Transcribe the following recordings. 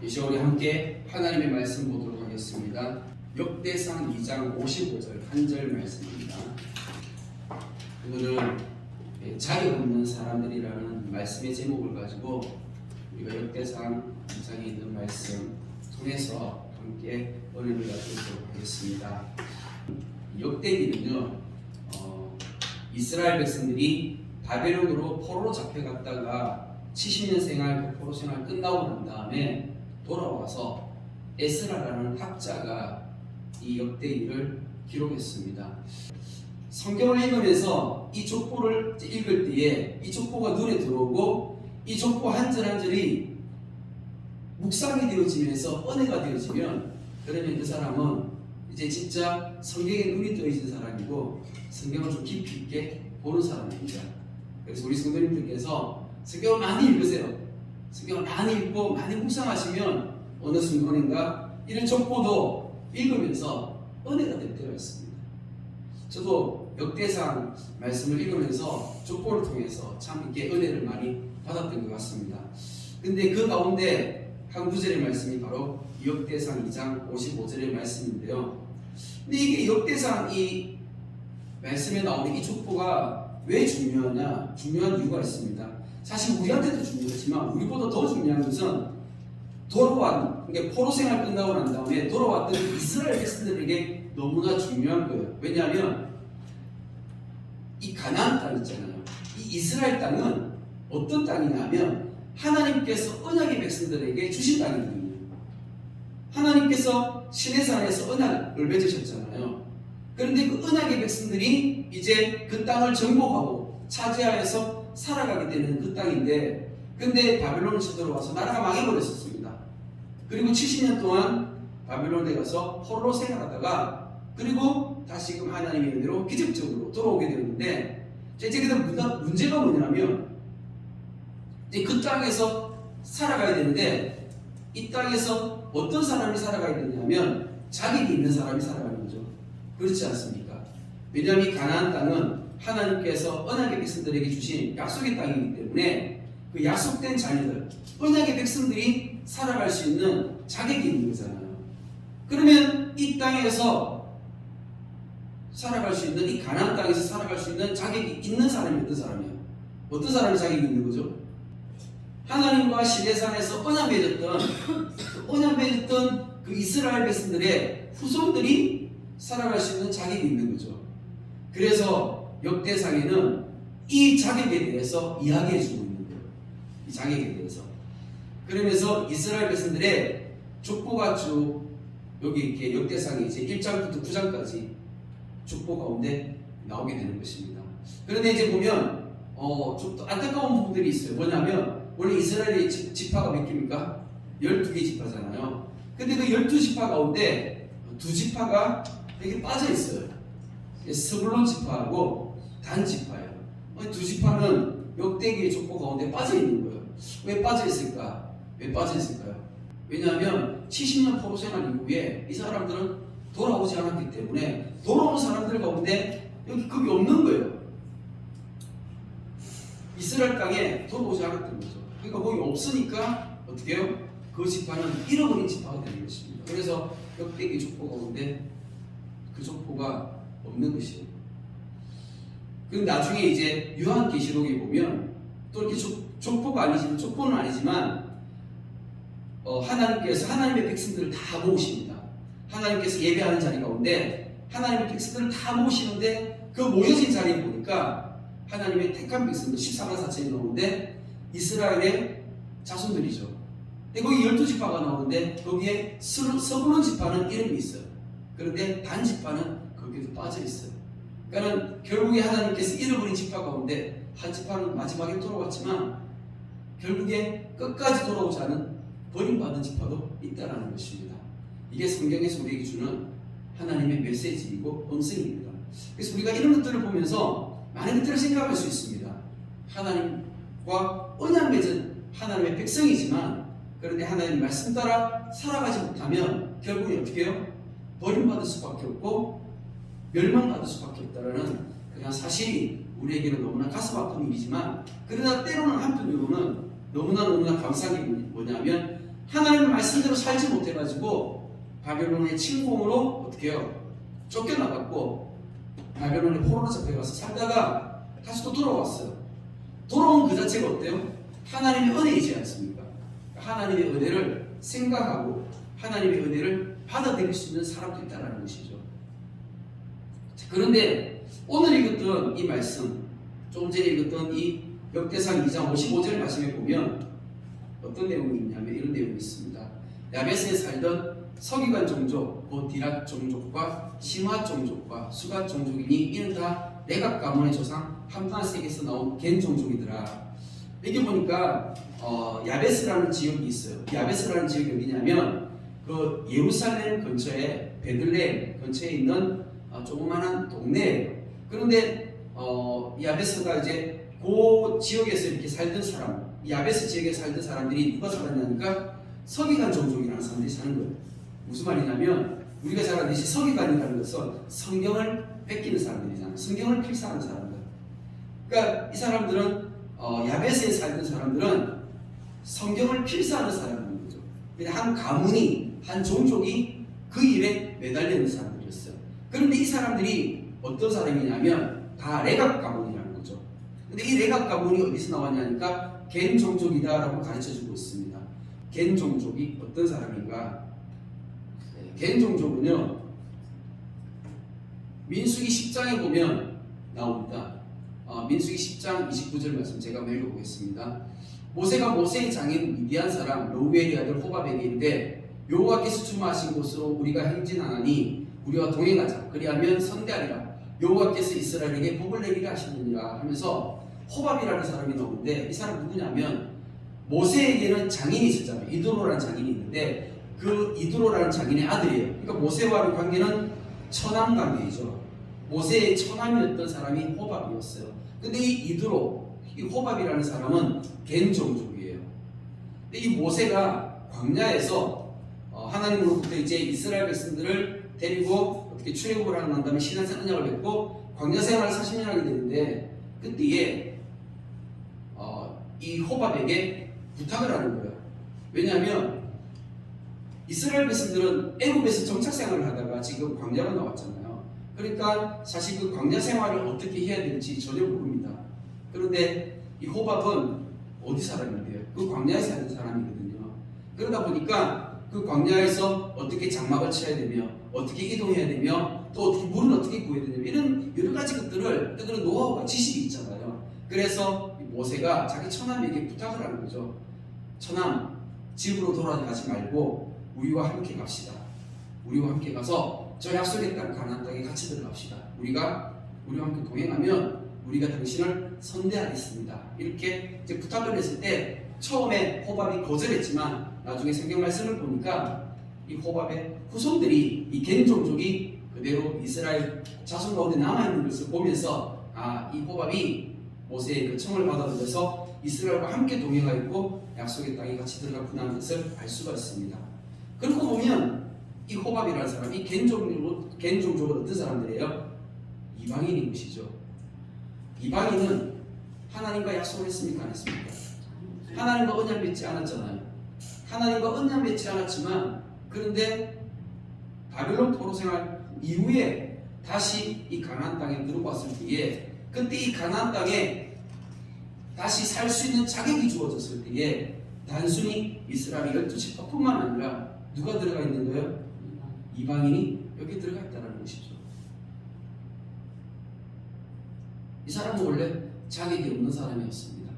이 시간에 함께 하나님의 말씀 보도록 하겠습니다. 역대상 2장 55절 한 절 말씀입니다. 오늘은 자격 없는 사람들이라는 말씀의 제목을 가지고 우리가 역대상 2장에 있는 말씀 통해서 함께 은혜를 나누도록 하겠습니다. 역대기는요, 이스라엘 백성들이 바벨론으로 포로로 잡혀갔다가 70년 생활, 그 포로 생활 끝나고 난 다음에 돌아와서 에스라라는 학자가 이 역대기를 기록했습니다. 성경을 읽으면서 이 족보를 읽을 때에 이 족보가 눈에 들어오고 이 족보 한 절 한 절이 묵상이 되어지면서 은혜가 되어지면, 그러면 그 사람은 이제 진짜 성경에 눈이 떠있는 사람이고 성경을 좀 깊이 있게 보는 사람입니다. 그래서 우리 성도님들께서 성경을 많이 읽으세요. 성경을 많이 읽고 많이 묵상하시면 어느 순간인가 이런 족보도 읽으면서 은혜가 될 때가 있습니다. 저도 역대상 말씀을 읽으면서 족보를 통해서 참 이렇게 은혜를 많이 받았던 것 같습니다. 근데 그 가운데 한 구절의 말씀이 바로 역대상 2장 55절의 말씀인데요. 근데 이게 역대상 이 말씀에 나오는 이 족보가 왜 중요하냐? 중요한 이유가 있습니다. 사실 우리한테도 중요하지만 우리보다 더 중요한 것은 그러니까 포로 생활 끝나고 난 다음에 돌아왔던 이스라엘 백성들에게 너무나 중요한 거예요. 왜냐하면 이 가나안 땅 있잖아요. 이 이스라엘 땅은 어떤 땅이냐면 하나님께서 언약의 백성들에게 주신 땅이거든요. 하나님께서 시내산에서 언약을 맺으셨잖아요. 그런데 그 언약의 백성들이 이제 그 땅을 정복하고 차지하여서 살아가게 되는 그 땅인데, 근데 바벨론을 쳐들어와서 나라가 망해버렸었습니다. 그리고 70년 동안 바벨론에 가서 포로로 생활하다가 그리고 다시금 하나님의 은혜로 기적적으로 돌아오게 되었는데, 이제 그 문제가 뭐냐면 이제 그 땅에서 살아가야 되는데 이 땅에서 어떤 사람이 살아가야 되냐면 자격이 있는 사람이 살아가는 거죠. 그렇지 않습니까? 왜냐하면 이 가나안 땅은 하나님께서 언약의 백성들에게 주신 약속의 땅이기 때문에 그 약속된 자녀들, 언약의 백성들이 살아갈 수 있는 자격이 있는 거잖아요. 그러면 이 땅에서 살아갈 수 있는, 이 가나안 땅에서 살아갈 수 있는 자격이 있는 사람이 어떤 사람이에요? 어떤 사람이 자격이 있는 거죠? 하나님과 시내산에서 언약 맺었던 그 이스라엘 백성들의 후손들이 살아갈 수 있는 자격이 있는 거죠. 그래서 역대상에는 이 자격에 대해서 이야기해 주고 있는 거예요. 이 자격에 대해서. 그러면서 이스라엘 백성들의 족보가 쭉 여기 이렇게 역대상에 이제 1장부터 9장까지 족보 가운데 나오게 되는 것입니다. 그런데 이제 보면 좀 안타까운 부분들이 있어요. 뭐냐면 원래 이스라엘의 지파가 몇 개입니까? 12개 지파잖아요. 근데 그 12지파 가운데 두 지파가 여기 빠져 있어요. 스불론 지파하고 단 지파예요. 두 지파는 역대기의 족보 가운데 빠져 있는 거예요. 왜 빠져 있을까? 왜 빠져 있을까요? 왜냐하면 70년 포로 생활 이후에 이 사람들은 돌아오지 않았기 때문에 돌아온 사람들 가운데 거기 없는 거예요. 이스라엘 땅에 돌아오지 않았던 거죠. 그러니까 거기 없으니까 어떻게 해요? 그 지파는 잃어버린 지파가 되는 것입니다. 그래서 역대기 족보 가운데 그 족보가 없는 것이에요. 그럼 나중에 이제 요한계시록에 보면 또 이렇게 족보는 아니지만 하나님께서 하나님의 백성들을 다 모으십니다. 하나님께서 예배하는 자리 가운데 하나님의 백성들을 다 모으시는데 그 모여진 자리에 보니까 하나님의 택한 백성들 14만 4천이 나오는데 이스라엘의 자손들이죠. 거기 12지파가 나오는데 거기에 서불론 지파는 이름이 있어요. 그런데 단 지파는 거기에도 빠져 있어요. 그러니까 결국에 하나님께서 잃어버린 지파 가운데 한 지파는 마지막에 돌아왔지만 결국에 끝까지 돌아오지 않은 버림받은 지파도 있다는 것입니다. 이게 성경에서 우리에게 주는 하나님의 메시지이고 음성입니다. 그래서 우리가 이런 것들을 보면서 많은 것들을 생각할 수 있습니다. 하나님과 언약 맺은 하나님의 백성이지만 그런데 하나님의 말씀 따라 살아가지 못하면 결국에 어떻게 해요? 버림받을 수밖에 없고 멸망받을 수밖에 없다라는 그냥 사실이 우리에게는 너무나 가슴 아픈 일이지만, 그러나 때로는 한편으로는 너무나 감사한 게 뭐냐면 하나님의 말씀대로 살지 못해가지고 바벨론의 침공으로 어떻게 해요? 쫓겨나갔고 바벨론의 포로로 잡혀가서 살다가 다시 또 돌아왔어요. 돌아온 그 자체가 어때요? 하나님의 은혜이지 않습니까? 하나님의 은혜를 생각하고 하나님의 은혜를 받아들일 수 있는 사람도 있다는 것이죠. 그런데 오늘 읽었던 이 말씀, 조금 전에 읽었던 이 역대상 2장 55절 말씀에 보면 어떤 내용이 있냐면 이런 내용이 있습니다. 야베스에 살던 서기관 종족, 곧 디랏 종족과 시므앗 종족과 수갓 종족이니 이는 다 레갑 가문의 조상 함다색에서 나온 겐 종족이더라. 여기 보니까 야베스라는 지역이 있어요. 야베스라는 지역이 어디냐면 그 예루살렘 근처에 베들레헴 근처에 있는 조그마한 동네예요. 그런데 야베스가 이제 그 지역에서 이렇게 살던 사람, 야베스 지역에 살던 사람들이 누가 살았냐니까 서기관 종족이라는 사람들이 사는 거예요. 무슨 말이냐면 우리가 잘 알듯이 서기관이라는 것은 성경을 뺏기는 사람들이잖아요. 성경을 필사하는 사람들. 그러니까 이 사람들은 야베스에 살던 사람들은 성경을 필사하는 사람인 거죠. 그냥 한 가문이 한 종족이 그 일에 매달리는 사람들이었어요. 그런데 이 사람들이 어떤 사람이냐면 다 레갑 가문이라는 거죠. 근데 이 레갑 가문이 어디서 나왔냐니까 겐 종족이다라고 가르쳐주고 있습니다. 겐 종족이 어떤 사람인가? 겐 종족은요, 민수기 10장에 보면 나옵니다. 민수기 10장 29절 말씀 제가 한번 읽어보겠습니다. 모세가 모세의 장인 미디안 사람 르우벨의 아들 호밥에게 이르되 여호와께서 주마하신 곳으로 우리가 행진하나니 우리와 동행하자. 그리하면 선대하리라. 여호와께서 이스라엘에게 복을 내리라 하시느니라 하면서 호밥이라는 사람이 나오는데 이 사람 누구냐면 모세에게는 장인이 있었잖아요. 이드로라는 장인이 있는데 그 이드로라는 장인의 아들이에요. 그러니까 모세와의 관계는 처남 관계이죠. 모세의 처남이었던 사람이 호밥이었어요. 근데 이 이드로, 이 호밥이라는 사람은 겐 종족이에요. 근데 이 모세가 광야에서 하나님으로부터 이제 이스라엘 백성들을 데리고 어떻게 출애굽을 하고 난 다음에 신앙생 언약을 맺고 광야 생활을 40년 하게 되는데 그때에 이 호밥에게 부탁을 하는 거예요. 왜냐하면 이스라엘 백성들은 애굽에서 정착 생활을 하다가 지금 광야로 나왔잖아요. 그러니까 사실 그 광야 생활을 어떻게 해야 될지 전혀 모릅니다. 그런데 이 호밥은 어디 사람인데요? 그 광야에 사는 사람이거든요. 그러다 보니까 그 광야에서 어떻게 장막을 쳐야 되며 어떻게 이동해야 되며 또 어떻게 물은 어떻게 구해야 되며 이런 여러 가지 것들을 그런 노하우가 지식이 있잖아요. 그래서 모세가 자기 처남에게 부탁을 하는 거죠. 처남, 집으로 돌아가지 말고 우리와 함께 갑시다. 우리와 함께 가서 저 약속의 땅 가나안 땅에 같이 들어갑시다. 우리와 함께 동행하면 우리가 당신을 선대하겠습니다. 이렇게 이제 부탁을 했을 때 처음에 호밥이 거절했지만 나중에 성경 말씀을 보니까 이 호밥의 후손들이 이 겐 종족이 그대로 이스라엘 자손 가운데 남아있는 것을 보면서 이 호밥이 모세의 그 청을 받아들여서 이스라엘과 함께 동행하였고 약속의 땅에 같이 들어갔구나 하는 것을 알 수가 있습니다. 그렇고 보면 이 호밥이라는 사람이 겐 종족은 어떤 사람들이에요? 이방인인 것이죠. 이방인은 하나님과 약속을 했습니까? 안 했습니까? 하나님과 언약 맺지 않았잖아요. 하나님과 언약 맺지 않았지만 그런데 바벨론 포로 생활 이후에 다시 이 가나안 땅에 들어왔을 때에 그때 이 가나안 땅에 다시 살 수 있는 자격이 주어졌을 때에 단순히 이스라엘 12지파뿐만 아니라 누가 들어가 있는 거예요? 이방인이 여기 들어가 있다는 것이죠. 이 사람은 원래 자격이 없는 사람이었습니다.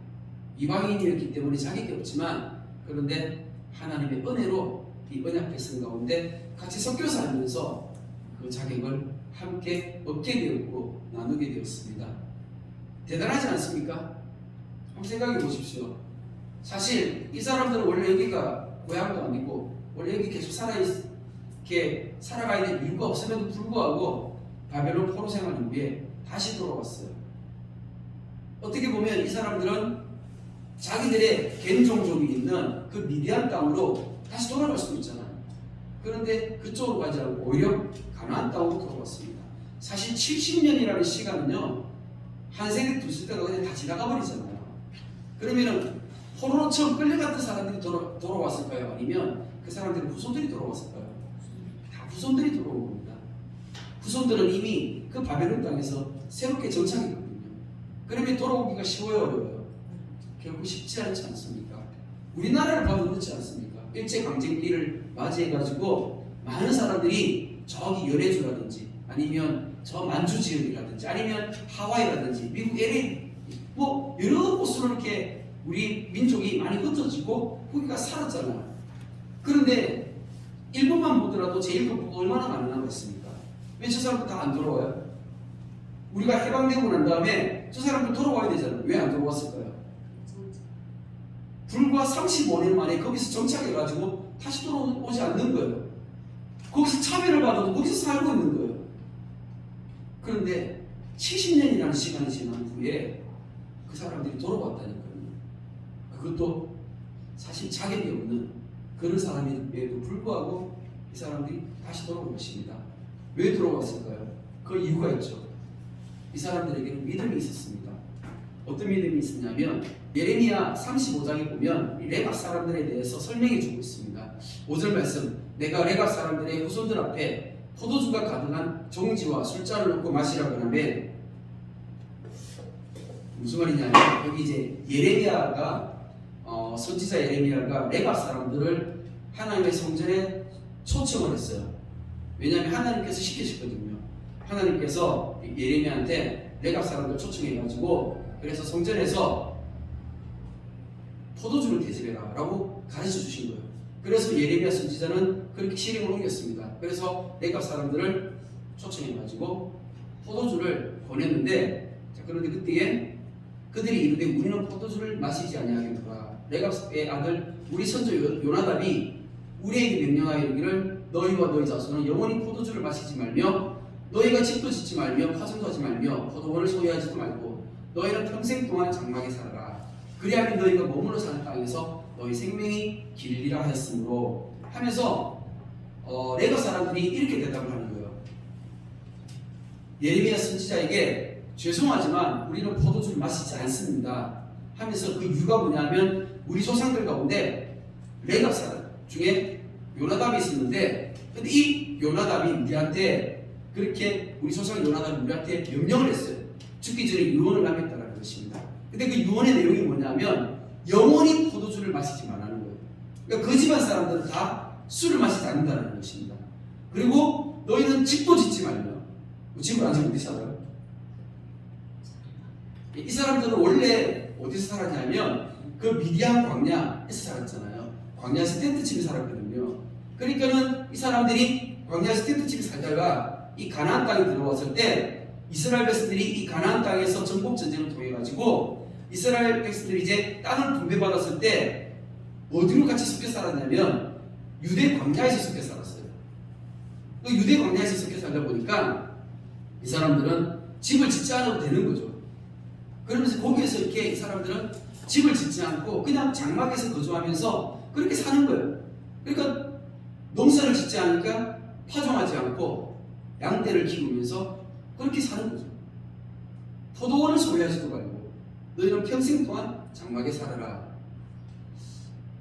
이방인이었기 때문에 자격이 없지만 그런데 하나님의 은혜로 이 언약 백성 가운데 같이 섞여 살면서 그 자격을 함께 얻게 되었고 나누게 되었습니다. 대단하지 않습니까? 한번 생각해 보십시오. 사실 이 사람들은 원래 여기가 고향도 아니고 원래 여기 계속 살아가야 될 이유가 없음에도 불구하고 바벨론 포로 생활 이후에 다시 돌아왔어요. 어떻게 보면 이 사람들은 자기들의 겐 종족이 있는 그 미디안 땅으로 다시 돌아갈 수도 있잖아요. 그런데 그쪽으로 가지 않고 오히려 가나안 땅으로 돌아왔습니다. 사실 70년이라는 시간은요 한 세대 두 세대가 그냥 다 지나가 버리잖아요. 그러면은 포로로 처음 끌려갔던 사람들이 돌아왔을까요? 아니면 그 사람들의 후손들이 돌아왔을까요? 다 후손들이 돌아온 겁니다. 후손들은 이미 그 바벨론 땅에서 새롭게 정착했거든요. 그러면 돌아오기가 쉬워요, 어려워요? 결국 쉽지 않지 않습니까? 우리나라를 봐도 그렇지 않습니까? 일제강점기를 맞이해가지고 많은 사람들이 저기 연해주라든지 아니면 저 만주 지역이라든지 아니면 하와이라든지 미국 LA 뭐 여러 곳으로 이렇게 우리 민족이 많이 흩어지고 거기가 살았잖아요. 그런데 일본만 보더라도 제1국보가 얼마나 많은 거 있습니까? 왜 저 사람들 다 안 돌아와요? 우리가 해방되고 난 다음에 저 사람들 돌아와야 되잖아요. 왜 안 돌아왔을까요? 불과 35년 만에 거기서 정착해가지고 다시 돌아오지 않는 거예요. 거기서 차별을 받아도 거기서 살고 있는 거예요. 그런데 70년이라는 시간이 지난 후에 그 사람들이 돌아왔다니까요. 그것도 사실 자격이 없는 그런 사람임에도 불구하고 이 사람들이 다시 돌아온 것입니다. 왜 돌아왔을까요? 그 이유가 있죠. 이 사람들에게는 믿음이 있었습니다. 어떤 믿음이 있었냐면 예레미야 35장에 보면 레갑 사람들에 대해서 설명해 주고 있습니다. 5절 말씀, 내가 레갑 사람들의 후손들 앞에 포도주가 가득한 종지와 술잔을 놓고 마시라고 하는데 무슨 말이냐면 여기 이제 예레미야가 선지자 예레미야가 레갑 사람들을 하나님의 성전에 초청을 했어요. 왜냐하면 하나님께서 시키셨거든요. 하나님께서 예레미야한테 레갑 사람들 초청해가지고 그래서 성전에서 포도주를 대접해라 라고 가르쳐 주신 거예요. 그래서 예레미야 선지자는 그렇게 실행을 옮겼습니다. 그래서 레갑 사람들을 초청해가지고 포도주를 보냈는데 그런데 그때에 그들이 이르되 우리는 포도주를 마시지 아니하겠노라. 레갑의 아들 우리 선조 요나답이 우리에게 명령하여 이르기를 너희와 너희 자손은 영원히 포도주를 마시지 말며 너희가 집도 짓지 말며 파종도 하지 말며 포도원을 소유하지도 말고 너희는 평생 동안 장막에 살아라. 그리하면 너희가 머물러 사는 땅에서 너희 생명이 길리라 하였으므로 하면서 레갑 사람들이 이렇게 대답을 하는 거예요. 예레미야 선지자에게 죄송하지만 우리는 포도주를 마시지 않습니다 하면서 그 이유가 뭐냐면 우리 조상들 가운데 레갑 사람 중에 요나답이 있었는데 근데 이 요나답이 우리한테 그렇게 우리 조상 요나답이 우리한테 명령을 했어요. 죽기 전에 유언을 남겼다는 것입니다. 근데 그 유언의 내용이 뭐냐면 영원히 포도주를 마시지 말라는 거예요. 그러니까 그 집안 사람들은 다 술을 마시지 않는다는 것입니다. 그리고 너희는 집도 짓지 말며 집을 안 지면 어디 살아요? 이 사람들은 원래 어디서 살았냐면 그 미디안 광야에서 살았잖아요. 광야에서 텐트집에 살았거든요. 그러니까는 이 사람들이 광야에서 텐트집에 살다가 이 가나안 땅에 들어왔을 때 이스라엘 백성들이 이 가나안 땅에서 전복 전쟁을 통해 가지고 이스라엘 백성들이 이제 땅을 분배받았을 때 어디로 같이 섞여 살았냐면 유대 광야에서 섞여 살았어요. 그 유대 광야에서 섞여 살다 보니까 이 사람들은 집을 짓지 않아도 되는 거죠. 그러면서 거기에서 이렇게 이 사람들은 집을 짓지 않고 그냥 장막에서 거주하면서 그렇게 사는 거예요. 그러니까 농사를 짓지 않으니까 파종하지 않고 양떼를 키우면서 그렇게 사는 거죠. 포도원을 소유하지도 말고 너희는 평생 동안 장막에 살아라.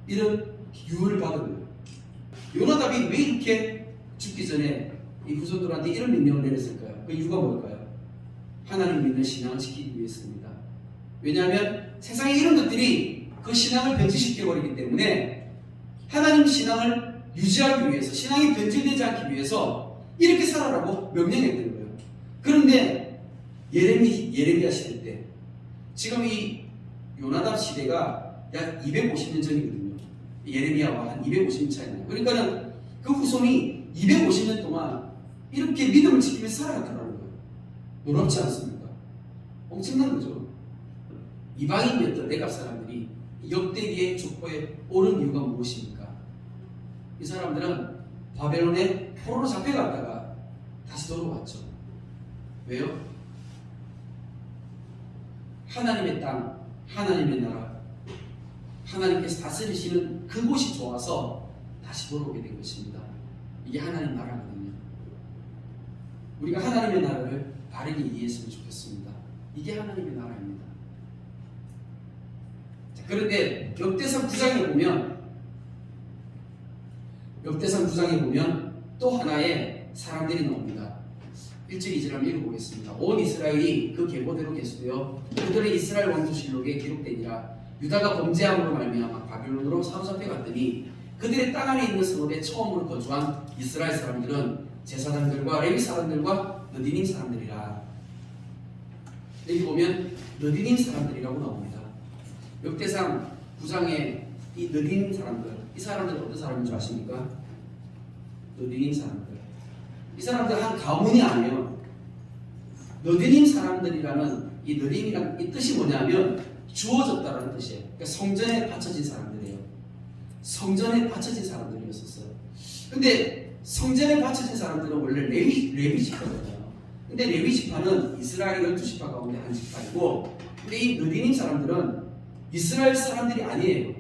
이런 유언을 받은 거예요. 요나답이 왜 이렇게 죽기 전에 이 후손들한테 이런 명령을 내렸을까요? 그 이유가 뭘까요? 하나님 믿는 신앙을 지키기 위해서입니다. 왜냐하면 세상에 이런 것들이 그 신앙을 변질시켜버리기 때문에 하나님 신앙을 유지하기 위해서 신앙이 변질되지 않기 위해서 이렇게 살아라고 명령했던 거예요. 그런데 예레미야 시대 때 지금 이 요나답 시대가 약 250년 전이거든요. 예레미야와 한 250년 차이나요. 그러니까는 그 후손이 250년 동안 이렇게 믿음을 지키면서 살아갔다는 거예요. 놀랍지 않습니까? 엄청난 거죠. 이방인이었던 레갑 사람들이 역대기의 족보에 오른 이유가 무엇입니까? 이 사람들은 바벨론에 포로로 잡혀갔다가 다시 돌아왔죠. 왜요? 하나님의 땅, 하나님의 나라, 하나님께서 다스리시는 그곳이 좋아서 다시 돌아오게 된 것입니다. 이게 하나님 나라거든요. 우리가 하나님의 나라를 바르게 이해했으면 좋겠습니다. 이게 하나님의 나라입니다. 자, 그런데 역대상 9장에 보면 역대상 9장에 보면 또 하나의 사람들이 나옵니다. 1절 2절 한번 읽어보겠습니다. 온 이스라엘이 그 계보대로 계수되어 그들의 이스라엘 왕조실록에 기록되니라. 유다가 범죄함으로 말미암아 바빌론으로 사로잡혀 갔더니 그들의 땅 안에 있는 성읍에 처음으로 거주한 이스라엘 사람들은 제사장들과 레위 사람들과 느디님 사람들이라. 여기 보면 느디님 사람들이라고 나옵니다. 역대상 9장에 이 느디님 사람들, 이 사람들은 어떤 사람인 줄 아십니까? 느디님 사람들. 이 사람들 한 가문이 아니에요. 느디님 사람들이라는 이 느디님이라는 이 뜻이 뭐냐면 주어졌다라는 뜻이에요. 그러니까 성전에 바쳐진 사람들이에요. 성전에 바쳐진 사람들이었었어요. 근데 성전에 바쳐진 사람들은 원래 레위 지파거든요. 근데 레위 지파는 이스라엘 12지파 가운데 한 지파이고, 근데 이 느디님 사람들은 이스라엘 사람들이 아니에요.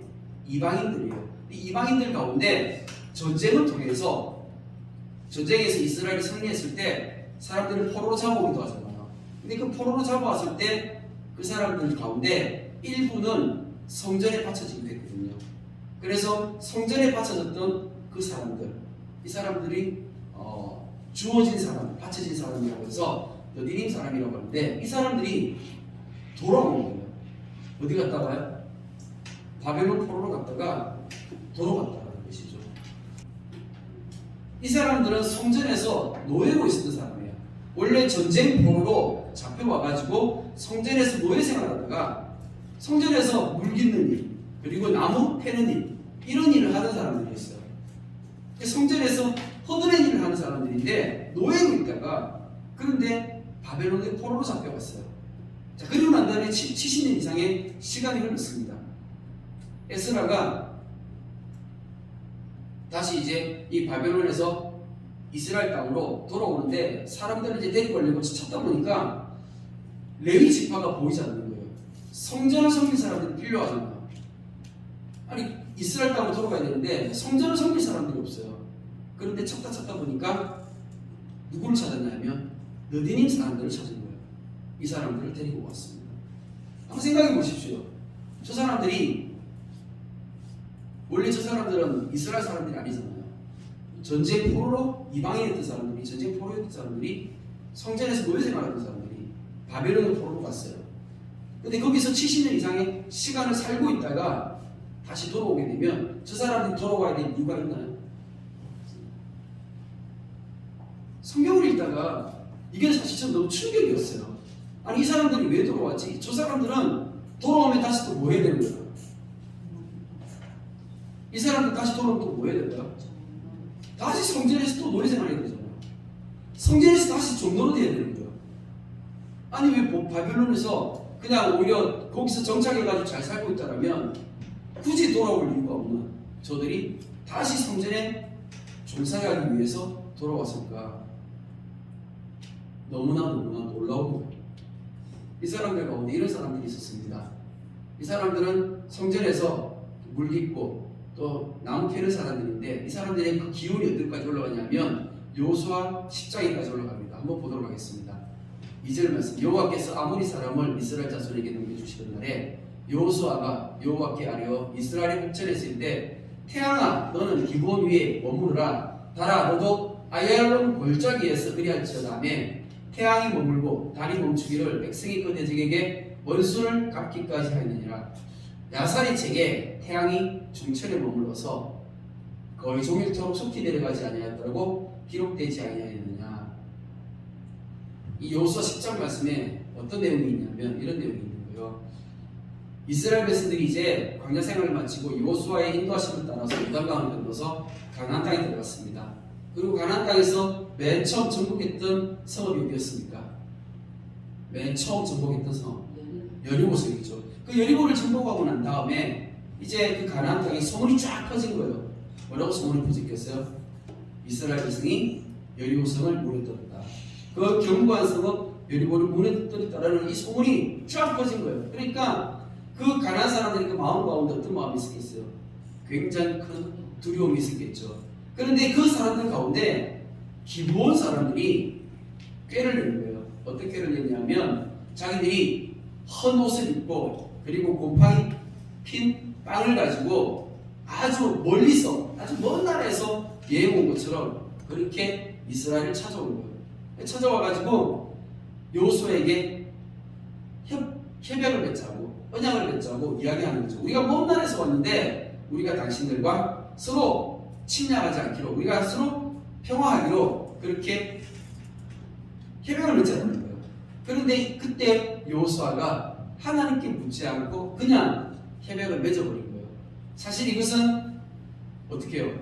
이방인들이에요. 이 이방인들 가운데 전쟁을 통해서 전쟁에서 이스라엘이 승리했을 때 사람들을 포로로 잡아오기도 하잖아요. 근데 그 포로로 잡아왔을 때 그 사람들 가운데 일부는 성전에 바쳐지게 됐거든요. 그래서 성전에 바쳐졌던 그 사람들, 이 사람들이 주어진 사람, 바쳐진 사람이라고 해서 느디님 사람이라고 하는데, 이 사람들이 돌아온 거예요. 어디 갔다가요? 바벨론 포로로 갔다가 돌아갔다는 것이죠. 이 사람들은 성전에서 노예로 있었던 사람이에요. 원래 전쟁 포로로 잡혀와가지고 성전에서 노예 생활하다가 성전에서 물 깃는 일, 그리고 나무 패는 일, 이런 일을 하는 사람들이었어요. 성전에서 허드렛 일을 하는 사람들인데 노예로 있다가, 그런데 바벨론의 포로로 잡혀갔어요. 자, 그리고 난 다음에 70년 이상의 시간이 흘렀습니다. 에스라가 다시 이제 이 바벨론에서 이스라엘 땅으로 돌아오는데 사람들을 이제 데리고 가려고 찾다 보니까 레위 지파가 보이지 않는 거예요. 성전을 섬길 사람들이 필요하잖아요. 아니, 이스라엘 땅으로 돌아가야 되는데 성전을 섬길 사람들이 없어요. 그런데 찾다 보니까 누구를 찾았냐면 느디님 사람들을 찾은 거예요. 이 사람들을 데리고 왔습니다. 한번 생각해 보십시오. 저 사람들이, 원래 저 사람들은 이스라엘 사람들이 아니잖아요. 전쟁 포로로 이방인이었던 사람들이, 전쟁 포로였던 사람들이, 성전에서 노예 생활했던 사람들이 바벨론의 포로로 갔어요. 근데 거기서 70년 이상의 시간을 살고 있다가 다시 돌아오게 되면 저 사람들이 돌아와야 될 이유가 있나요? 성경을 읽다가 이게 사실 좀 너무 충격이었어요. 아니, 이 사람들이 왜 돌아왔지? 저 사람들은 돌아오면 다시 또 뭐 해야 되는 거야? 이 사람들 다시 돌아오면 또 뭐 해야 될까요? 다시 성전에서 또 노예 생활 해야 되잖아요. 성전에서 다시 종로로 돼야 되는 거예요. 아니, 왜 바빌론에서 그냥 오히려 거기서 정착해가지고 잘 살고 있다면 굳이 돌아올 이유가 없는 저들이 다시 성전에 종사하기 위해서 돌아왔을까? 너무나 놀라운 거예요. 이 사람들 가운데 이런 사람들이 있었습니다. 이 사람들은 성전에서 물 깃고 또 나무 캐는 사람들인데, 이 사람들의 그 기운이 어디까지 올라가냐면 여호수아 10장에까지 올라갑니다. 한번 보도록 하겠습니다. 2절 말씀. 여호와께서 아모리 사람을 이스라엘 자손에게 넘겨주시던 날에 여호수아가 여호와께 아뢰어 이스라엘의 복전에 있을 때, 태양아 너는 기브온 위에 머무르라. 달아 너도 아얄론 골짜기에서 그리할지어다며 태양이 머물고 달이 멈추기를 백성이 그 대적에게 원수를 갚기까지 하였느니라. 야살의 책에 태양이 중천에 머물러서 거의 종일토록 속히 내려가지 아니하였다고 기록되지 아니하였느냐. 이 여호수아 10장 말씀에 어떤 내용이 있냐면 이런 내용이 있는 거예요. 이스라엘 백성들이 이제 광야 생활을 마치고 여호수아의 인도하심을 따라서 요단강을 건너서 가나안 땅에 들어갔습니다. 그리고 가나안 땅에서 맨 처음 정복했던 성읍이 어디였습니까? 맨 처음 정복했던 성읍, 여리고 성이죠. 그 여리고를 정복하고 난 다음에 이제 그 가나안 땅에 소문이 쫙 퍼진 거예요. 뭐라고 소문이 퍼졌겠어요? 이스라엘 백성이 여리고 성을 무너뜨렸다. 그 견고한 성읍 여리고를 무너뜨렸다라는 이 소문이 쫙 퍼진 거예요. 그러니까 그 가나안 사람들이 그 마음 가운데 어떤 마음이 있었겠어요? 굉장히 큰 두려움이 있었겠죠. 그런데 그 사람들 가운데 기브온 사람들이 꾀를 낸 거예요. 어떻게 꾀를 냈냐면 자기들이 헌 옷을 입고 그리고 곰팡이 핀 빵을 가지고 아주 멀리서, 아주 먼 나라에서 여행 온 것처럼 그렇게 이스라엘을 찾아온 거예요. 찾아와가지고 여호수아에게 협약을 맺자고 언약을 맺자고 이야기하는 거죠. 우리가 먼 나라에서 왔는데 우리가 당신들과 서로 침략하지 않기로, 우리가 서로 평화하기로 그렇게 협약을 맺자는 거예요. 그런데 그때 여호수아가 하나님께 묻지 않고 그냥 협약을 맺어버린 거예요. 사실 이것은 어떻게 해요?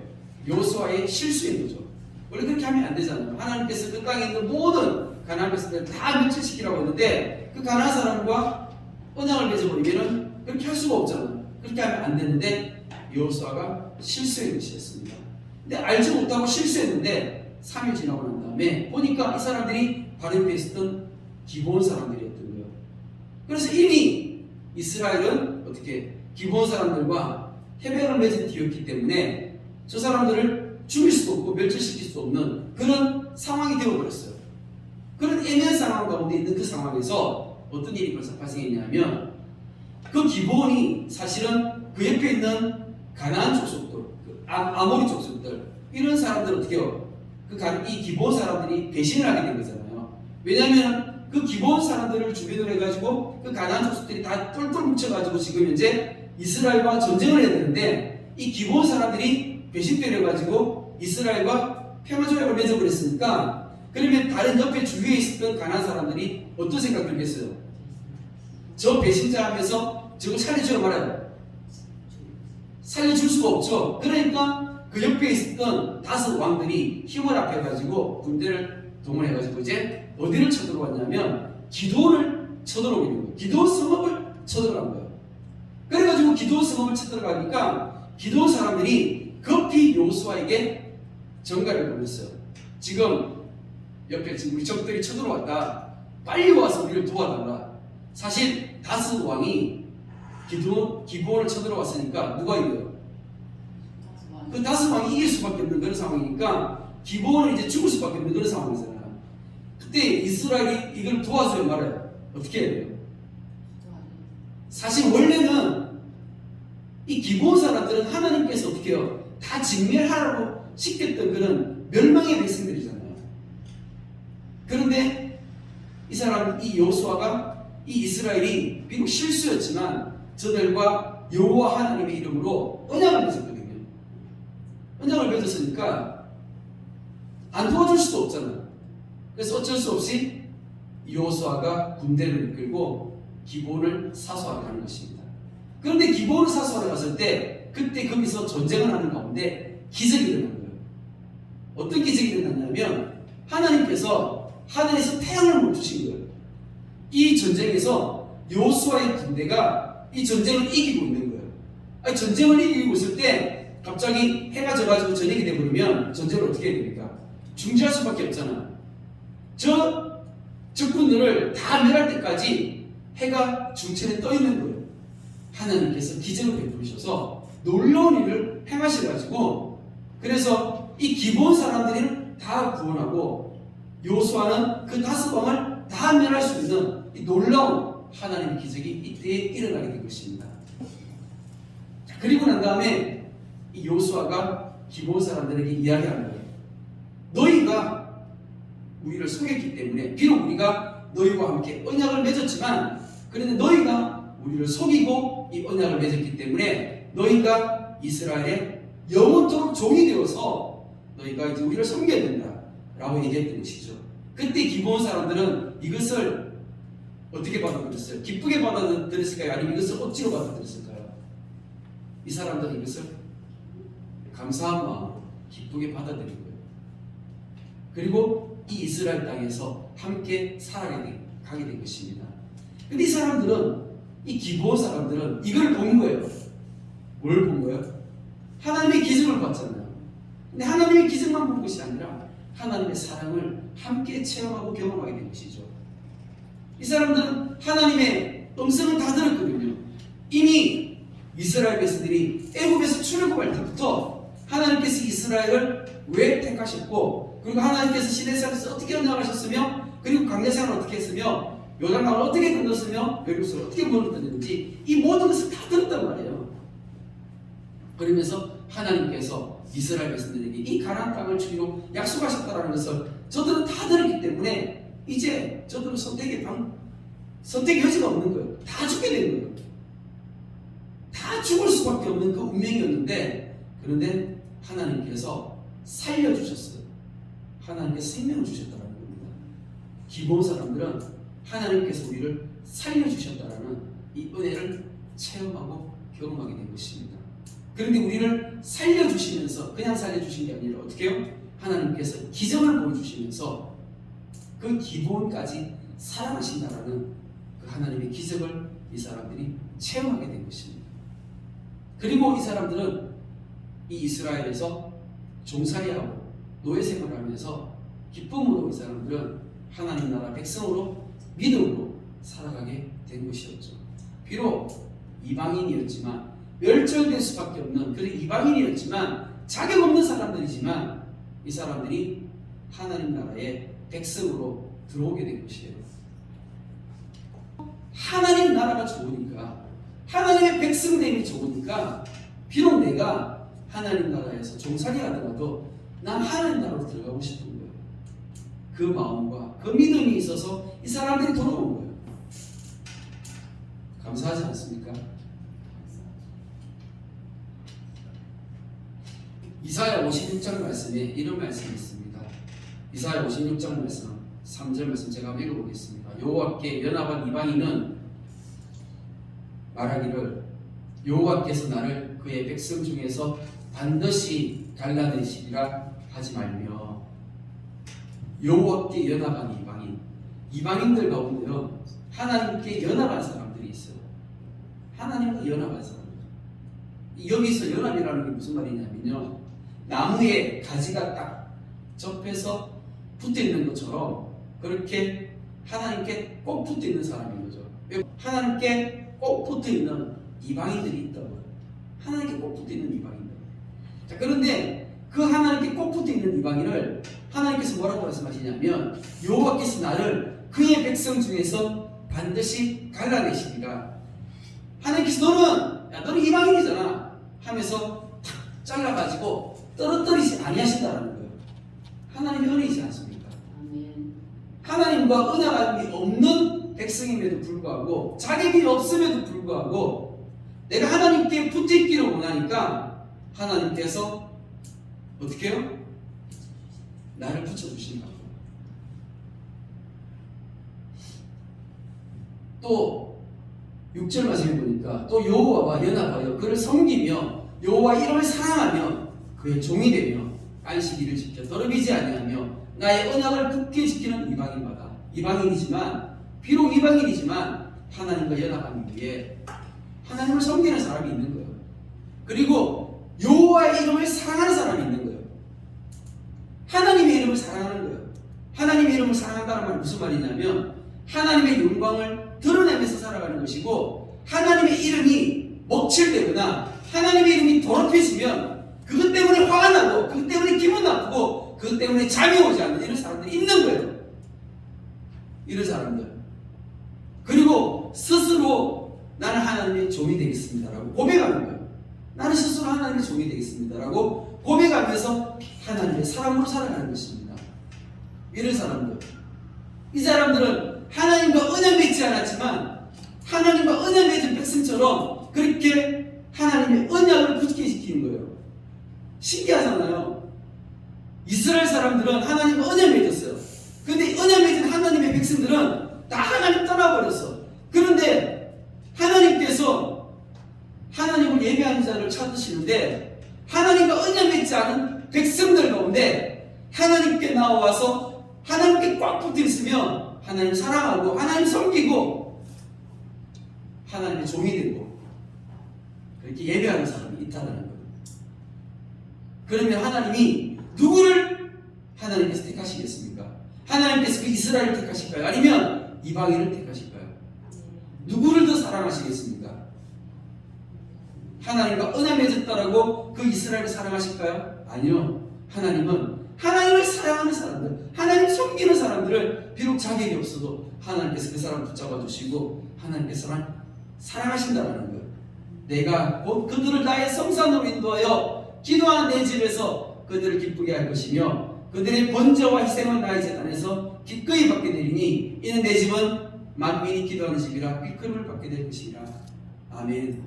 여호수아의 실수인 거죠. 원래 그렇게 하면 안 되잖아요. 하나님께서 그 땅에 있는 모든 가나안 백성들을 다 멸절시키라고 했는데 그 가나안 사람과 언약을 맺어버리면 그렇게 할 수가 없잖아요. 그렇게 하면 안 되는데 여호수아가 실수의 것이었습니다. 근데 알지 못하고 실수했는데 3일 지나고 난 다음에 보니까 이 사람들이 바로 옆에 있었던 기브온 사람들이었던 거예요. 그래서 이미 이스라엘은 어떻게 기브온 사람들과 협약을 맺은 뒤였기 때문에 저 사람들을 죽일 수도 없고 멸절시킬 수 없는 그런 상황이 되어버렸어요. 그런 애매한 상황 가운데 있는 그 상황에서 어떤 일이 벌써 발생했냐면 그 기브온이 사실은 그 옆에 있는 가나안 족속들, 아모리 족속들 이런 사람들 어떻게 해요? 이 기브온 사람들이 배신을 하게 된 거잖아요. 왜냐하면 그 기브온 사람들을 주변으로 해가지고 그 가나안 족속들이 다 똘똘 뭉쳐가지고 지금 이제 이스라엘과 전쟁을 해야 되는데 이 기브온 사람들이 배신되려가지고 이스라엘과 평화조약을 맺어버렸으니까 그러면 다른 옆에 주위에 있었던 가나안 사람들이 어떤 생각 들겠어요? 저 배신자 하면서 저거 살려주라 말아요. 살려줄 수가 없죠. 그러니까 그 옆에 있었던 5 왕들이 힘을 합해가지고 군대를 동원해가지고 이제 어디를 쳐들어왔냐면 기드온을 쳐들어오게 된 거예요. 기드온 성읍을 쳐들어간 거예요. 그래가지고 기드온 성읍을 쳐들어가니까 기드온 사람들이 급히 여호수아에게 전가를 보냈어요. 지금 옆에 지금 우리 적들이 쳐들어왔다. 빨리 와서 우리를 도와달라. 사실 5 왕이 기브온을 쳐들어왔으니까 누가 이겨요? 그 5 왕이 이길 수밖에 없는 그런 상황이니까 기브온은 이제 죽을 수밖에 없는 그런 상황이잖아요. 그때 이스라엘이 이걸 도와줘야 말아요. 어떻게 해야 돼요? 사실 원래는 이 기브온 사람들은 하나님께서 어떻게 해요? 다 직멸하라고 시켰던 그런 멸망의 백성들이잖아요. 그런데 이 사람, 이 여호수아가 이 이스라엘이 비록 실수였지만 저들과 여호와 하나님의 이름으로 언약을 맺었거든요. 언약을 맺었으니까 안 도와줄 수도 없잖아요. 그래서 어쩔 수 없이 여호수아가 군대를 이끌고 기브온을 사수하러 가는 것입니다. 그런데 기브온을 사수하러 갔을 때 그때 거기서 전쟁을 하는 가운데 기적이 일어난 거예요. 어떤 기적이 일어났냐면 하나님께서 하늘에서 태양을 멈추신 거예요. 이 전쟁에서 여호수아의 군대가 이 전쟁을 이기고 있는 거예요. 아니, 전쟁을 이기고 있을 때 갑자기 해가 져가지고 저녁이 돼버리면 전쟁을 어떻게 해야 됩니까? 중지할 수밖에 없잖아요. 저 적군들을 다 멸할 때까지 해가 중천에 떠 있는 거예요. 하나님께서 기적을 베푸셔서 놀라운 일을 행하셔가지고 그래서 이 기브온 사람들을 다 구원하고 여호수아는 그 5 왕을 다 멸할 수 있는 이 놀라운 하나님의 기적이 이때에 일어나게 된 것입니다. 그리고 난 다음에 이 여호수아가 기브온 사람들에게 이야기하는 거예요. 너희가 우리를 속였기 때문에 비록 우리가 너희와 함께 언약을 맺었지만 그런데 너희가 우리를 속이고 이 언약을 맺었기 때문에 너희가 이스라엘의 영원토록 종이 되어서 너희가 이제 우리를 섬겨야 된다 라고 얘기했던 것이죠. 그때 기브온 사람들은 이것을 어떻게 받아들였어요? 기쁘게 받아들였을까요? 아니면 이것을 억지로 받아들였을까요? 이 사람들은 이것을 감사한 마음으로 기쁘게 받아들인 거예요. 그리고 이 이스라엘 땅에서 함께 살아가게 된 것입니다. 근데 이 사람들은, 이 기브온 사람들은 이걸 본 거예요. 뭘 본 거예요? 하나님의 기적을 봤잖아요. 근데 하나님의 기적만 본 것이 아니라 하나님의 사랑을 함께 체험하고 경험하게 된 것이죠. 이 사람들은 하나님의 음성을 다 들었거든요. 이미 이스라엘 백성들이 애굽에서 출애굽할 때부터 하나님께서 이스라엘을 왜 택하셨고 그리고 하나님께서 시내산에서 어떻게 언약하셨으며 그리고 광야생활을 어떻게 했으며 요단강을 어떻게 건넜으며 여리고성을 어떻게 무너뜨렸는지 이 모든 것을 다 들었단 말이에요. 그러면서 하나님께서 이스라엘 백성들에게 이 가나안 땅을 주기로 약속하셨다는 것을 저들은 다 들었기 때문에 이제 저들은 선택의 여지가 없는 거예요. 다 죽게 되는 거예요. 다 죽을 수밖에 없는 그 운명이었는데, 그런데 하나님께서 살려주셨어요. 하나님께서 생명을 주셨다는 겁니다. 기본 사람들은 하나님께서 우리를 살려주셨다는 이 은혜를 체험하고 경험하게 된 것입니다. 그런데 우리를 살려주시면서 그냥 살려주신 게 아니라 어떻게 해요? 하나님께서 기적을 보여주시면서 그 기본까지 사랑하신다라는 그 하나님의 기적을 이 사람들이 체험하게 된 것입니다. 그리고 이 사람들은 이 이스라엘에서 종살이하고 노예 생활을 하면서 기쁨으로 이 사람들은 하나님 나라 백성으로 믿음으로 살아가게 된 것이었죠. 비록 이방인이었지만, 멸절될 수밖에 없는 그런 이방인이었지만, 자격 없는 사람들이지만 이 사람들이 하나님 나라의 백성으로 들어오게 된 것이에요. 하나님 나라가 좋으니까, 하나님의 백성됨이 좋으니까, 비록 내가 하나님 나라에서 종살이 하더라도 난 하나님 나라로 들어가고 싶은 거예요. 그 마음과 그 믿음이 있어서 이 사람들이 돌아온 거예요. 감사하지 않습니까? 이사야 56장 말씀에 이런 말씀이 있습니다. 이사야 56장 말씀 3절 말씀 제가 한번 읽어보겠습니다. 여호와께 연합한 이방인은 말하기를 여호와께서 나를 그의 백성 중에서 반드시 갈라내시리라 하지 말며, 여호와께 연합한 이방인들 가운데요 하나님께 연합한 사람들이 있어요. 하나님과 연합한 사람들. 여기서 연합이라는 게 무슨 말이냐면요, 나무에 가지가 딱 접해서 붙어 있는 것처럼 그렇게 하나님께 꼭 붙어 있는 사람인 거죠. 하나님께 꼭 붙어 있는 이방인들이 있다고요. 하나님께 꼭 붙어 있는 이방인들. 자, 그런데 그 하나님께 꼭 붙어 있는 이방인을 하나님께서 뭐라고 말씀하시냐면, 여호와께서 나를 그의 백성 중에서 반드시 갈라내시리라. 하나님께서 너는 이방인이잖아 하면서 탁 잘라가지고 떨어뜨리지 아니하신다는 거예요. 하나님의 은혜이지 않습니까? 하나님과 은혜가 없는 백성임에도 불구하고, 자격이 없음에도 불구하고 내가 하나님께 붙어있기를 원하니까 하나님께서 어떻게 해요? 나를 붙여주신다고. 또 6절 말씀해 보니까 또 여호와와 연합하여 그를 섬기며 여호와 이름을 사랑하며 그의 종이 되며 안식일을 지켜 더럽이지 아니하며 나의 언약을 굳게 지키는 이방인마다, 이방인이지만 비록 이방인이지만 하나님과 연합하기 위해 하나님을 섬기는 사람이 있는 거예요. 그리고 여호와의 이름을 사랑하는 사람이 있는 거예요. 하나님의 이름을 사랑하는 거예요. 하나님의 이름을 사랑한다는 말은 무슨 말이냐면 하나님의 영광을 드러내면서 살아가는 것이고, 하나님의 이름이 먹칠되거나 하나님의 이름이 더럽혀지면 그것 때문에 화가 나고 그것 때문에 기분 나쁘고 그것 때문에 잠이 오지 않는 이런 사람들이 있는 거예요. 이런 사람들. 그리고 스스로 나는 하나님의 종이 되겠습니다라고 고백하는 거예요. 나는 스스로 하나님의 종이 되겠습니다라고 고백하면서 하나님의 사람으로 살아가는 것입니다. 이런 사람들. 이 사람들은 하나님과 은혜 맺지 않았지만 하나님과 은혜 맺은 백성처럼 그렇게 하나님의 언약을 굳게 지키는 거예요. 신기하잖아요. 이스라엘 사람들은 하나님과 은혜 맺었어요. 그런데 은혜 맺은 하나님의 백성들은 다 하나님 떠나버렸어. 그런데 하나님께서 하나님을 예배하는 자를 찾으시는데 하나님과 은혜 맺지 않은 백성들 가운데 하나님께 나와서 하나님께 꽉 붙어 있으면 하나님 사랑하고 하나님 섬기고 하나님의 종이 되고 그렇게 예배하는 사람이 있다는 거예요. 그러면 하나님이 누구를 하나님께서 택하시겠습니까? 하나님께서 그 이스라엘을 택하실까요? 아니면 이방인을 택하실까요? 누구를 더 사랑하시겠습니까? 하나님과 은혜 맺었다라고 그 이스라엘을 사랑하실까요? 아니요. 하나님은 하나님을 사랑하는 사람들, 하나님 섬기는 사람들을 비록 자격이 없어도 하나님께서 그 사람을 붙잡아 주시고 하나님께서는 사랑하신다는 거예요. 내가 곧 그들을 나의 성산으로 인도하여 기도하는 내 집에서 그들을 기쁘게 할 것이며 그들의 번제와 희생은 나의 제단에서 기꺼이 받게 되리니 이는 내 집은 만민이 기도하는 집이라 일컬음을 받게 될 것이라. 아멘.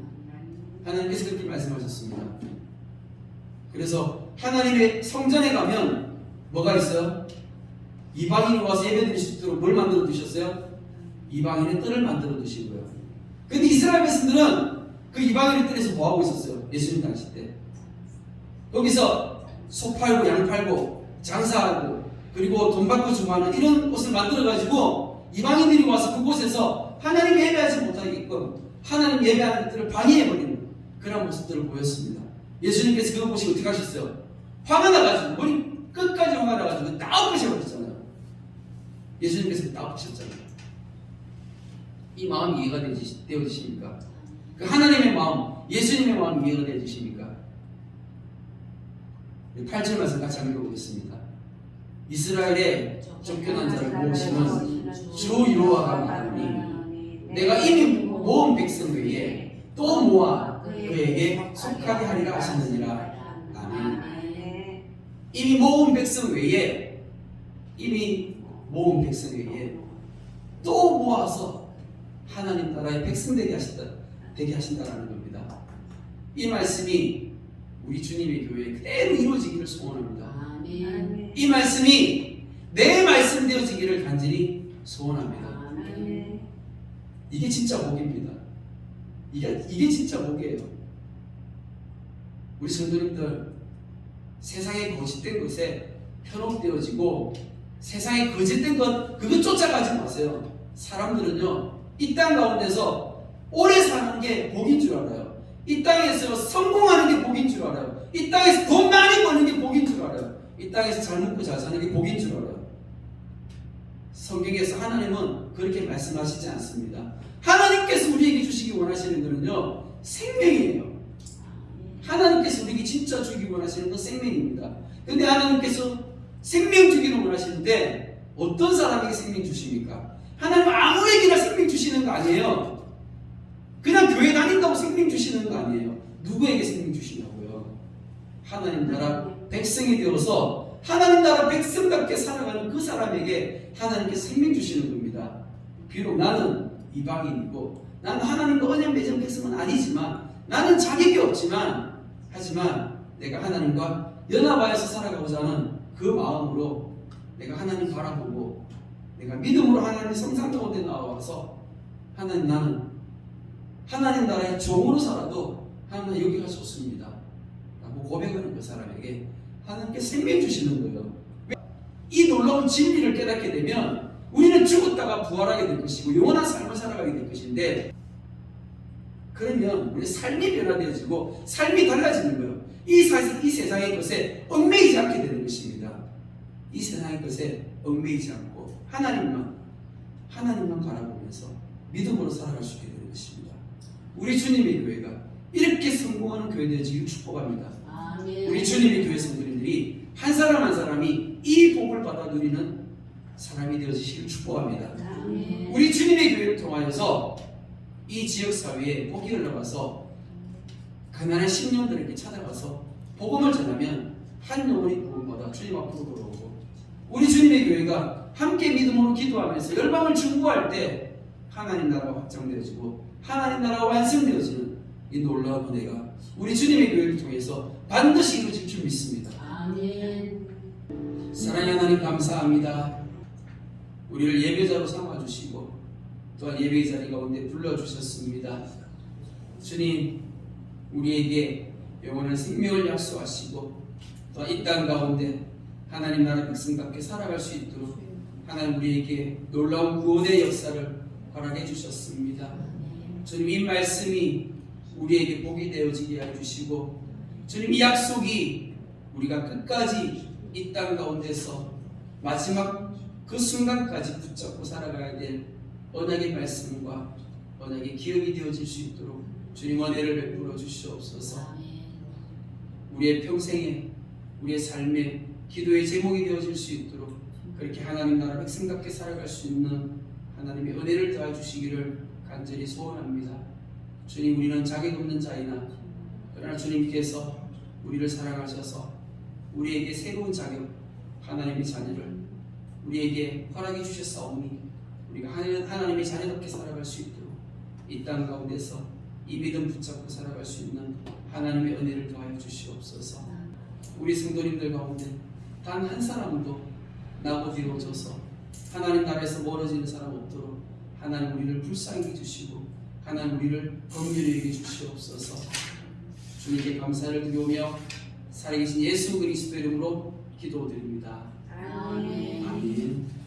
하나님께서 그렇게 말씀하셨습니다. 그래서 하나님의 성전에 가면 뭐가 있어요? 이방인이 와서 예배드릴 수 있도록 뭘 만들어 두셨어요? 이방인의 뜰을 만들어 두신 거예요. 근데 이스라엘 백성들은 그 이방인의 뜰에서 뭐 하고 있었어요? 예수님 당시 때 거기서 소 팔고 양 팔고 장사하고 그리고 돈 받고 주고하는 이런 곳을 만들어 가지고 이방인들이 와서 그곳에서 하나님 예배하지 못하게끔 하나님 예배하는 것들을 방해해버리는 그런 모습들을 보였습니다. 예수님께서 그거 보시고 어떻게 하셨어요? 화가 나가지고 머리 끝까지 화가 나가지고 다 엎으셔버렸잖아요. 예수님께서 다 엎으셨잖아요. 이 마음이 이해가 되어지십니까? 그 하나님의 마음, 예수님의 마음이 이해가 되어지십니까? 8절 말씀 같이 한번 읽어보겠습니다. 이스라엘의 쫓겨난 자를 모으시는 주 여호와가 말하니 내가 이미 모은 백성 외에 또 모아 그에게 속하게 하리라 하셨느니라. 아멘. 이미 모은 백성 외에 또 모아서 하나님 나라의 백성 되게 하신다라는 겁니다. 이 말씀이 우리 주님의 교회에 그대로 이루어지기를 소원합니다. 아멘. 이 말씀이 내 말씀 되어지기를 간절히 소원합니다. 아멘. 이게 진짜 복입니다. 이게 진짜 복이에요. 우리 성도님들 세상의 거짓된 것에 현혹되어지고 세상의 거짓된 것 그거 쫓아가지 마세요. 사람들은요 이 땅 가운데서 오래 사는 게 복인 줄 알아요. 이 땅에서 성공하는 게 복인 줄 알아요. 이 땅에서 돈 많이 버는 게 복인 줄 알아요. 이 땅에서 잘 먹고 잘 사는 게 복인 줄 알아요. 성경에서 하나님은 그렇게 말씀하시지 않습니다. 하나님께서 우리에게 주시기 원하시는 것은요 생명이에요. 하나님께서 우리에게 진짜 주기 원하시는 건 생명입니다. 근데 하나님께서 생명 주기를 원하시는데 어떤 사람에게 생명 주십니까? 하나님은 아무에게나 생명 주시는 거 아니에요. 그냥 교회 다닌다고 생명 주시는 거 아니에요. 누구에게 생명 주시냐고요? 하나님 나라 백성이 되어서 하나님 나라 백성답게 살아가는 그 사람에게 하나님께서 생명 주시는 겁니다. 비록 나는 이방인이고 나는 하나님과 언약 맺은 백성은 아니지만 나는 자격이 없지만 하지만 내가 하나님과 연합하여서 살아가고자 하는 그 마음으로 내가 하나님 바라보고 내가 믿음으로 하나님의 성상 가운데 나와서 하나님 나는 하나님 나라의 종으로 살아도 하나님 여기가 좋습니다 라고 고백하는 그 사람에게 하나님께 생명 주시는 거예요. 이 놀라운 진리를 깨닫게 되면 우리는 죽었다가 부활하게 될 것이고 영원한 삶을 살아가게 될 것인데 그러면 우리 삶이 변화되어지고 삶이 달라지는 거예요. 이 세상의 것에 얽매이지 않게 되는 것입니다. 이 세상의 것에 얽매이지 않고 하나님만 바라보면서 믿음으로 살아갈 수 있게 되는 것입니다. 우리 주님의 교회가 이렇게 성공하는 교회 되어지기를 축복합니다. 아멘. 우리 주님의 교회 성도님들이 한 사람 한 사람이 이 복을 받아 누리는 사람이 되어지시길 축복합니다. 아멘. 우리 주님의 교회를 통하여서 이 지역사회에 복이 흘러가서 가난한 신령들에게 찾아가서 복음을 전하면 한 영혼이 복음받아 주님 앞으로 돌아오고 우리 주님의 교회가 함께 믿음으로 기도하면서 열방을 중보할 때 하나님 나라가 확장되어지고 하나님 나라가 완성되어지는 이 놀라운 은혜가 우리 주님의 교회를 통해서 반드시 이루어질 줄 믿습니다. 아멘. 사랑의 하나님 감사합니다. 우리를 예배자로 삼아주시고 또한 예배의 자리 가운데 불러주셨습니다. 주님 우리에게 영원한 생명을 약속하시고 또한 이 땅 가운데 하나님 나라 백성답게 살아갈 수 있도록 하나님 우리에게 놀라운 구원의 역사를 허락해 주셨습니다. 주님 이 말씀이 우리에게 복이 되어지게 해주시고 주님 이 약속이 우리가 끝까지 이 땅 가운데서 마지막 그 순간까지 붙잡고 살아가야 될 언약의 말씀과 언약의 기억이 되어질 수 있도록 주님 은혜를 베풀어 주시옵소서. 우리의 평생에 우리의 삶에 기도의 제목이 되어질 수 있도록 그렇게 하나님 나라 백성답게 살아갈 수 있는 하나님의 은혜를 더해 주시기를 간절히 소원합니다. 주님 우리는 자격 없는 자이나 그러나 주님께서 우리를 사랑하셔서 우리에게 새로운 자격, 하나님의 자녀를 우리에게 허락해 주셨사오니 우리가 하나님의 자녀답게 살아갈 수 있도록 이 땅 가운데서 이 믿음 붙잡고 살아갈 수 있는 하나님의 은혜를 더하여 주시옵소서. 우리 성도님들 가운데 단 한 사람도 나고 뒤로져서 하나님 나라에서 멀어지는 사람 없도록 하나님 우리를 불쌍히 해주시고 하나님 우리를 긍휼히 여겨 주시옵소서. 주님께 감사를 드리오며 살아계신 예수 그리스도 이름으로 기도드립니다. 아멘. 아멘.